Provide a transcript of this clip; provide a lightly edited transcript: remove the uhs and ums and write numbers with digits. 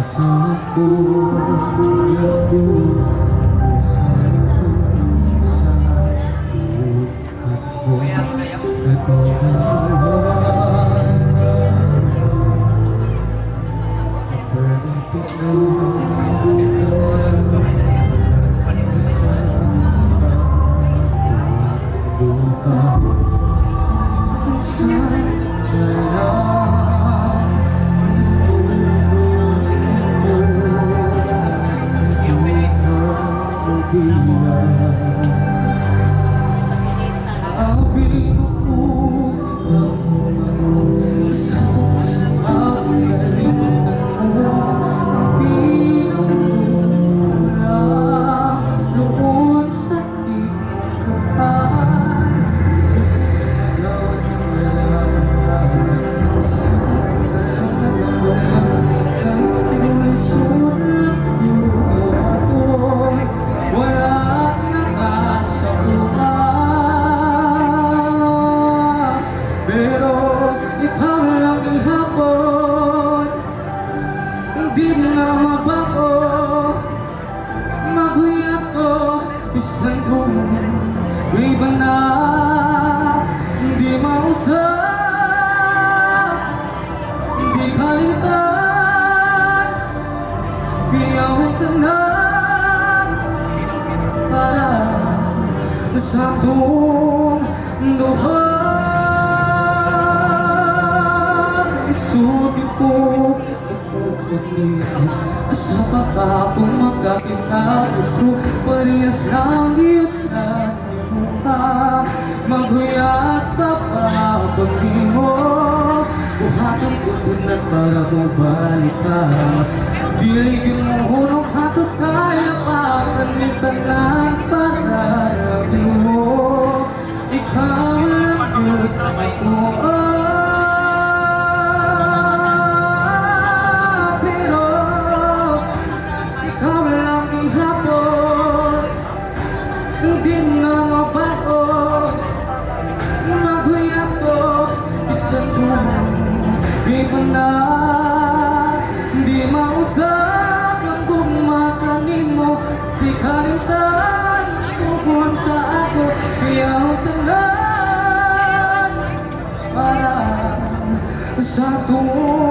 Sa ako sa buhat mo isang kong iba na hindi mausap, hindi kalimtan, kaya huwag tanan para sa itong duha. Isutin ko sa baka kung magkakita-utro, parehas lang iyot na nimuha. Maghuyat pa pa pag di mo buhatong kutunan para mo balikan. Diligin mo hunong hatot kaya pa kanitanan para rabi mo. Ikaw lang yun mo. Hindi na mabago, maghuyat ko isang buwan. Di ba na, di mausap ang gumakanin mo. Di kalimtan, tubuhan sa ako, kaya utanan para sa tuwa.